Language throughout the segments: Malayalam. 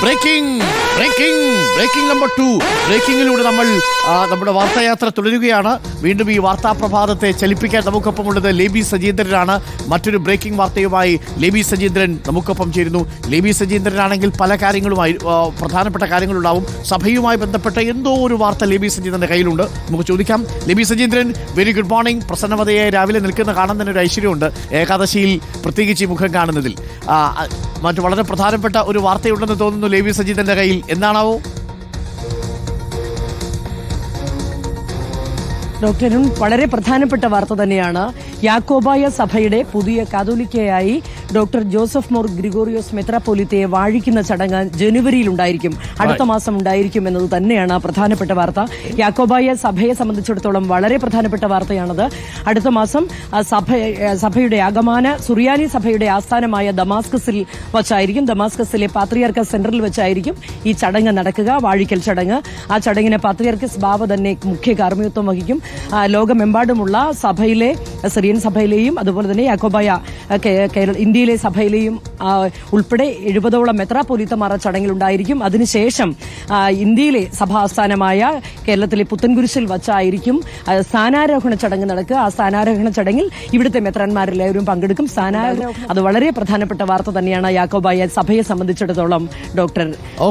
Breaking number 2. ബ്രേക്കിങ്ങിലൂടെ നമ്മൾ നമ്മുടെ വാർത്തായാത്ര തുടരുകയാണ്. വീണ്ടും ഈ വാർത്താ പ്രഭാതത്തെ ചലിപ്പിക്കാൻ നമുക്കൊപ്പമുള്ളത് ലേബി സജീന്ദ്രനാണ്. മറ്റൊരു ബ്രേക്കിംഗ് വാർത്തയുമായി ലേബി സജീന്ദ്രൻ നമുക്കൊപ്പം ചേരുന്നു. ലേബി സജീന്ദ്രനാണെങ്കിൽ പല കാര്യങ്ങളുമായി പ്രധാനപ്പെട്ട കാര്യങ്ങളുണ്ടാവും. സഭയുമായി ബന്ധപ്പെട്ട എന്തോ ഒരു വാർത്ത ലേബി സജീന്ദ്രന്റെ കയ്യിലുണ്ട്. നമുക്ക് ചോദിക്കാം. ലേബി സജീന്ദ്രൻ, വെരി ഗുഡ് മോർണിംഗ്. പ്രസന്നവതയായി രാവിലെ നിൽക്കുന്ന കാണാൻ തന്നെ ഒരു ഐശ്വര്യമുണ്ട്, ഏകാദശിയിൽ പ്രത്യേകിച്ച് ഈ മുഖം കാണുന്നതിൽ. മറ്റു വളരെ പ്രധാനപ്പെട്ട ഒരു വാർത്തയുണ്ടെന്ന് തോന്നുന്നു ലേബി സജീന്ദ്രന്റെ കയ്യിൽ. എന്താണാവോ? ഡോക്ടർ അരുൺ, വളരെ പ്രധാനപ്പെട്ട വാർത്ത തന്നെയാണ്. യാക്കോബായ സഭയുടെ പുതിയ കാതോലിക്കയായി ഡോക്ടർ ജോസഫ് മോർ ഗ്രിഗോറിയോസ് മെത്രാപ്പോലിത്തയെ വാഴിക്കുന്ന ചടങ്ങ് ജനുവരിയിൽ ഉണ്ടായിരിക്കും, അടുത്ത മാസം ഉണ്ടായിരിക്കും എന്നത് തന്നെയാണ് പ്രധാനപ്പെട്ട വാർത്ത. യാക്കോബായ സഭയെ സംബന്ധിച്ചിടത്തോളം വളരെ പ്രധാനപ്പെട്ട വാർത്തയാണത്. അടുത്ത മാസം സഭയുടെ സുറിയാനി സഭയുടെ ആസ്ഥാനമായ ദമാസ്കസിൽ വച്ചായിരിക്കും, ദമാസ്കസിലെ പാത്രിയാർക്കസ് സെന്ററിൽ വെച്ചായിരിക്കും ഈ ചടങ്ങ് നടക്കുക, വാഴിക്കൽ ചടങ്ങ്. ആ ചടങ്ങിന് പാത്രിയാർക്കസ് ബാവ തന്നെ മുഖ്യ കാർമ്മികത്വം വഹിക്കും. ലോകമെമ്പാടുമുള്ള സഭയിലെ, സിറിയൻ സഭയിലെയും അതുപോലെ തന്നെ യാക്കോബായ ഇന്ത്യയിലെ സഭയിലെയും ഉൾപ്പെടെ 70ഓളം മെത്രാപ്പോലീത്തമാർ ചടങ്ങിൽ ഉണ്ടായിരിക്കും. അതിനുശേഷം ഇന്ത്യയിലെ സഭാസ്ഥാനമായ കേരളത്തിലെ പുത്തൻകുരിശിൽ വച്ചായിരിക്കും സ്ഥാനാരോഹണ ചടങ്ങ് നടക്കുക. ആ സ്ഥാനാരോഹണ ചടങ്ങിൽ ഇവിടുത്തെ മെത്രാന്മാരെല്ലാവരും പങ്കെടുക്കും. അത് വളരെ പ്രധാനപ്പെട്ട വാർത്ത തന്നെയാണ് യാക്കോബായ സഭയെ സംബന്ധിച്ചിടത്തോളം. ഡോക്ടർ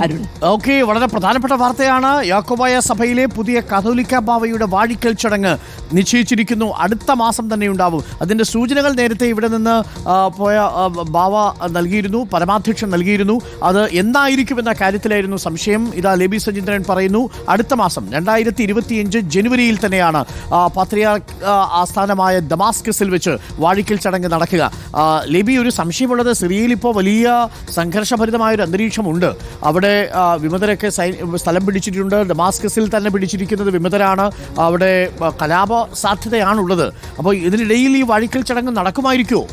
അരുൺ, ഓക്കെ, വളരെ പ്രധാനപ്പെട്ട വാർത്തയാണ്. യാക്കോബായ സഭയിലെ പുതിയ കാതോലിക്ക ബാവയുടെ വാഴിക്കൽ ചടങ്ങ് നിശ്ചയിച്ചിരിക്കുന്നു. അടുത്ത മാസം തന്നെ ഉണ്ടാവും. അതിന്റെ സൂചനകൾ നേരത്തെ ഇവിടെ നിന്ന് പോയ ബാവ നൽകിയിരുന്നു, പരമാധ്യക്ഷൻ നൽകിയിരുന്നു. അത് എന്തായിരിക്കുമെന്ന കാര്യത്തിലായിരുന്നു സംശയം. ഇതാ ലേബി സജീന്ദ്രൻ പറയുന്നു, അടുത്ത മാസം 2025 ജനുവരിയിൽ തന്നെയാണ് പാത്രിയാർക്ക് ആസ്ഥാനമായ ദമാസ്കസിൽ വെച്ച് വാഴിക്കൽ ചടങ്ങ് നടക്കുക. ലേബി, ഒരു സംശയമുള്ളത്, സിറിയയിൽ ഇപ്പോൾ വലിയ സംഘർഷഭരിതമായൊരു അന്തരീക്ഷമുണ്ട്. അവിടെ വിമതരൊക്കെ സ്ഥലം പിടിച്ചിട്ടുണ്ട്. ദമാസ്കസിൽ തന്നെ പിടിച്ചിരിക്കുന്നത് വിമതരാണ്. അവിടെ കലാപ സാധ്യതയാണുള്ളത്. അപ്പോൾ ഇതിനിടയിൽ ഈ വാഴിക്കൽ ചടങ്ങ് നടക്കുമായിരിക്കുമോ?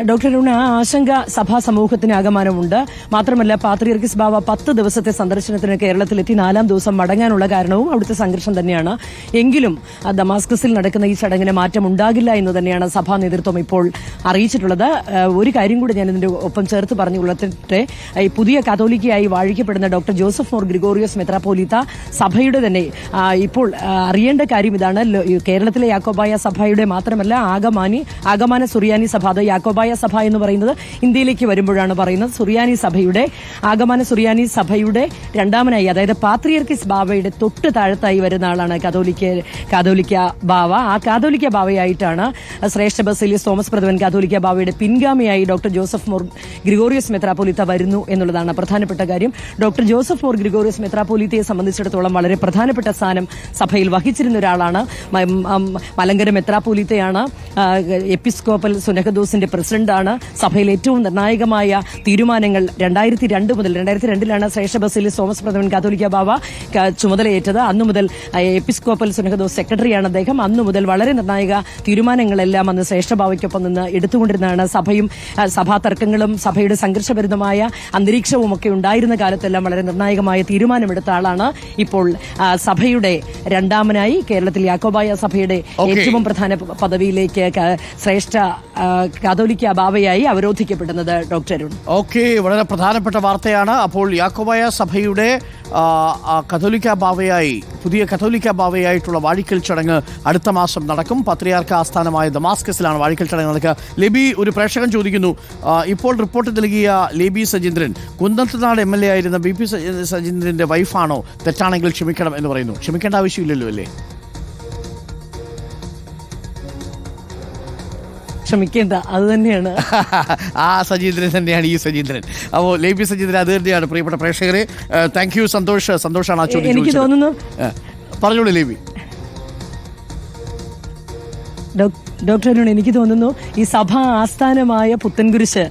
ഡോക്ടർ അരുൺ, ആ ആശങ്ക സഭാ സമൂഹത്തിന് ആകമാനമുണ്ട്. മാത്രമല്ല, പാത്രിയർക്കിസ് ബാവ 10 ദിവസത്തെ സന്ദർശനത്തിന് കേരളത്തിലെത്തി 4ാം ദിവസം മടങ്ങാനുള്ള കാരണവും അവിടുത്തെ സംഘർഷം തന്നെയാണ്. എങ്കിലും ദമാസ്കസിൽ നടക്കുന്ന ഈ ചടങ്ങിന് മാറ്റം ഉണ്ടാകില്ല എന്ന് തന്നെയാണ് സഭാ നേതൃത്വം ഇപ്പോൾ അറിയിച്ചിട്ടുള്ളത്. ഒരു കാര്യം കൂടി ഞാൻ ഇതിന്റെ ഒപ്പം ചേർത്ത് പറഞ്ഞുകൊള്ളട്ടെ. പുതിയ കാതോലിക്കയായി വാഴിക്കപ്പെടുന്ന ഡോക്ടർ ജോസഫ് മോർ ഗ്രിഗോറിയോസ് മെത്രാപ്പോലീത്ത സഭയുടെ തന്നെ ഇപ്പോൾ അറിയേണ്ട കാര്യം ഇതാണ്. കേരളത്തിലെ യാക്കോബായ സഭയുടെ മാത്രമല്ല ആഗമാന സുറിയാനി സഭ, അത് യാക്കോബായ സഭ എന്ന് പറയുന്നത് ഇന്ത്യയിലേക്ക് വരുമ്പോഴാണ് പറയുന്നത്. ആഗമന സുറിയാനി സഭയുടെ രണ്ടാമനായി, അതായത് പാത്രിയർക്കിസ് ബാവയുടെ തൊട്ട് താഴത്തായി വരുന്ന ആളാണ് കാതോലിക്ക ബാവ. ആ കാതോലിക്ക ബാവയായിട്ടാണ് ശ്രേഷ്ഠ ബസേലിയസ് തോമസ് പ്രഥമൻ കാതോലിക്ക ബാവയുടെ പിൻഗാമിയായി ഡോക്ടർ ജോസഫ് മോർ ഗ്രിഗോറിയോസ് മെത്രാപ്പോലീത്ത വരുന്നു എന്നുള്ളതാണ് പ്രധാനപ്പെട്ട കാര്യം. ഡോക്ടർ ജോസഫ് മോർ ഗ്രിഗോറിയോസ് മെത്രാപ്പോലീത്തയെ സംബന്ധിച്ചിടത്തോളം വളരെ പ്രധാനപ്പെട്ട സ്ഥാനം സഭയിൽ വഹിച്ചിരുന്ന ഒരാളാണ്. മലങ്കര മെത്രാപ്പോലീത്തയാണ്. എപ്പിസ്കോപ്പൽ സുനഹദോസിന്റെ പ്രസിഡന്റാണ്. സഭയിൽ ഏറ്റവും നിർണായകമായ തീരുമാനങ്ങൾ 2002 മുതൽ 2002ലാണ് ശ്രേഷ്ഠ ബസേലിയസ് തോമസ് പ്രഥമൻ കാതോലിക്ക ബാവ ചുമതലയേറ്റത്. അന്നു മുതൽ എപ്പിസ്കോപ്പൽ സുനഹദോസ് സെക്രട്ടറിയാണ് അദ്ദേഹം. അന്നു മുതൽ വളരെ നിർണായക തീരുമാനങ്ങളെല്ലാം അന്ന് ശ്രേഷ്ഠ ബാവയ്ക്കൊപ്പം നിന്ന് എടുത്തുകൊണ്ടിരുന്നതാണ്. സഭാ തർക്കങ്ങളും സഭയുടെ സംഘർഷഭരിതമായ അന്തരീക്ഷവും ഒക്കെ ഉണ്ടായിരുന്ന കാലത്തെല്ലാം വളരെ നിർണായകമായ തീരുമാനമെടുത്ത ആളാണ്. ഇപ്പോൾ സഭയുടെ രണ്ടാമനായി കേരളത്തിൽ യാക്കോബായ സഭയുടെ ഏറ്റവും പ്രധാന പദവിയിലേക്ക് ശ്രേഷ്ഠ കാതോലിക്ക ബാവയായി അവരോധിക്കപ്പെടുന്നത്. ഡോക്ടർ അരുൺ, ഓക്കെ, വളരെ പ്രധാനപ്പെട്ട വാർത്തയാണ്. അപ്പോൾ യാക്കോബായ സഭയുടെ പുതിയ കത്തോലിക്ക ബാവയായിട്ടുള്ള വാഴിക്കൽ ചടങ്ങ് അടുത്ത മാസം നടക്കും. പാത്രിയാർക്ക് ആസ്ഥാനമായ ദമാസ്കസിലാണ് വാഴിക്കൽ ചടങ്ങ് നടക്കുക. ലേബി, ഒരു പ്രേക്ഷകൻ ചോദിക്കുന്നു, ഇപ്പോൾ റിപ്പോർട്ട് നൽകിയ ലേബി സജീന്ദ്രൻ കുന്നത്തുനാട് MLA ആയിരുന്ന BP സജീന്ദ്രന്റെ വൈഫാണോ? തെറ്റാണെങ്കിൽ ക്ഷമിക്കണം എന്ന് പറയുന്നു. ക്ഷമിക്കേണ്ട ആവശ്യമില്ലല്ലോ അല്ലേ? ക്ഷമിക്കേണ്ട, അത് തന്നെയാണ്. ആ സജീന്ദ്രൻ തന്നെയാണ് ഈ സജീന്ദ്രൻ. അപ്പോൾ ലേബി സജീന്ദ്രൻ അത് തന്നെയാണ്. പ്രിയപ്പെട്ട പ്രേക്ഷകരെ, താങ്ക് യു. സന്തോഷാണ് ആ ചോദ്യം. എനിക്ക് തോന്നുന്നു, പറഞ്ഞോളൂ ലേബി. ഡോക്ടർ അരുൺ, എനിക്ക് തോന്നുന്നു ഈ സഭാ ആസ്ഥാനമായ പുത്തൻകുരിശ്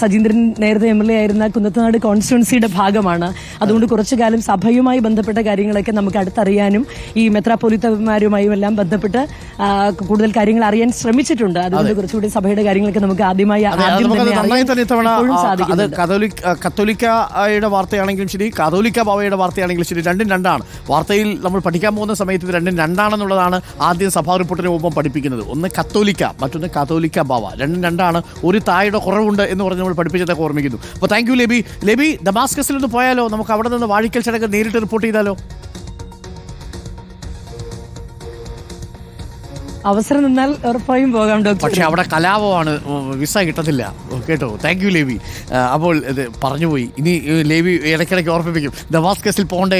സജീന്ദ്രൻ നേരത്തെ MLA ആയിരുന്ന കുന്നത്തുനാട് കോൺസ്റ്റിറ്റ്യുവൻസിയുടെ ഭാഗമാണ്. അതുകൊണ്ട് കുറച്ചു കാലം സഭയുമായി ബന്ധപ്പെട്ട കാര്യങ്ങളൊക്കെ നമുക്ക് അടുത്തറിയാനും ഈ മെത്രാപ്പോലീത്തമാരുമായും എല്ലാം ബന്ധപ്പെട്ട് കൂടുതൽ കാര്യങ്ങൾ അറിയാൻ ശ്രമിച്ചിട്ടുണ്ട്. അതുകൊണ്ട് കുറച്ചുകൂടി സഭയുടെ കാര്യങ്ങളൊക്കെ നമുക്ക് കത്തോലിക്കയുടെ വാർത്തയാണെങ്കിലും ശരി, കാതോലിക്ക ബാവയുടെ വാർത്തയാണെങ്കിലും ശരി, രണ്ടും രണ്ടാണ്. വാർത്തയിൽ നമ്മൾ പഠിക്കാൻ പോകുന്ന സമയത്ത് ഇത് രണ്ടും രണ്ടാണെന്നുള്ളതാണ് ആദ്യം സഭാ റിപ്പോർട്ടിന് മുമ്പ് പഠിപ്പിക്കുന്നത്. ഒന്ന് കത്തോലിക്ക, മറ്റൊന്ന് കാതോലിക്ക ബാവ. രണ്ടും രണ്ടാണ്. ഒരു തായുടെ കുറവുണ്ട് എന്ന് പറഞ്ഞ് നമ്മൾ പഠിപ്പിച്ചതൊക്കെ ഓർമ്മിക്കുന്നു. അപ്പോൾ താങ്ക് യു ലെബി. ദമാസ്കസിൽ ഒന്ന് പോയാലോ? നമുക്ക് അവിടെ നിന്ന് വാഴിക്കൽ ചടങ്ങ് നേരിട്ട് റിപ്പോർട്ട് ചെയ്താലോ? അവസരം നിന്നാൽ ഉറപ്പായും പോകാം ഡോക്ടർ. പക്ഷെ അവിടെ കലാപമാണ്, വിസ കിട്ടത്തില്ല കേട്ടോ. Thank you ലേബി. അപ്പോൾ ഇത് പറഞ്ഞുപോയി. ഇനി ലേബി ഇടയ്ക്കിടയ്ക്ക് ഓർമ്മിപ്പിക്കും ദമാസ്കസിൽ പോകണ്ടേ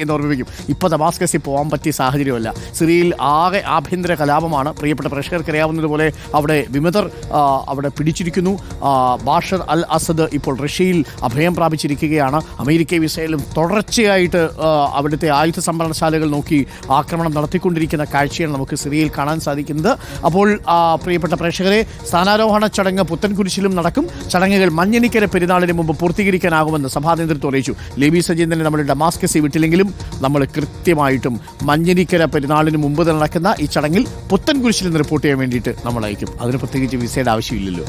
എന്ന് ഓർമ്മിപ്പിക്കും. ഇപ്പോൾ ദമാസ്കസിൽ പോകാൻ പറ്റിയ സാഹചര്യമല്ല. സിറിയയിൽ ആകെ ആഭ്യന്തര കലാപമാണ്. പ്രിയപ്പെട്ട പ്രേക്ഷകർക്ക് അറിയാവുന്നതുപോലെ അവിടെ വിമതർ അവിടെ പിടിച്ചിരിക്കുന്നു. ബാഷർ അൽ അസദ് ഇപ്പോൾ റഷ്യയിൽ അഭയം പ്രാപിച്ചിരിക്കുകയാണ്. അമേരിക്കയും ഇസ്രായേലും തുടർച്ചയായിട്ട് അവിടുത്തെ ആയുധ സംഭരണശാലകൾ നോക്കി ആക്രമണം നടത്തിക്കൊണ്ടിരിക്കുന്ന കാഴ്ചയാണ് നമുക്ക് സിറിയയിൽ കാണാൻ സാധിക്കുന്നത്. അപ്പോൾ പ്രിയപ്പെട്ട പ്രേക്ഷകരെ, സ്ഥാനാരോഹണ ചടങ്ങ് പുത്തൻകുരിശിലും നടക്കും. ചടങ്ങുകൾ മഞ്ഞനിക്കര പെരുന്നാളിന് മുമ്പ് പൂർത്തീകരിക്കാനാകുമെന്ന് സഭാ നേതൃത്വം അറിയിച്ചു. ലേബി സജീന്ദ്രനെ നമ്മൾ ഡമാസ്കസിൽ വിട്ടില്ലെങ്കിലും നമ്മൾ കൃത്യമായിട്ടും മഞ്ഞനിക്കര പെരുന്നാളിന് മുമ്പ് നടക്കുന്ന ഈ ചടങ്ങിൽ പുത്തൻകുരിശിൽ നിന്ന് റിപ്പോർട്ട് ചെയ്യാൻ വേണ്ടിയിട്ട് നമ്മൾ അയക്കും. അതിന് പ്രത്യേകിച്ച് വിസയുടെ ആവശ്യമില്ലല്ലോ.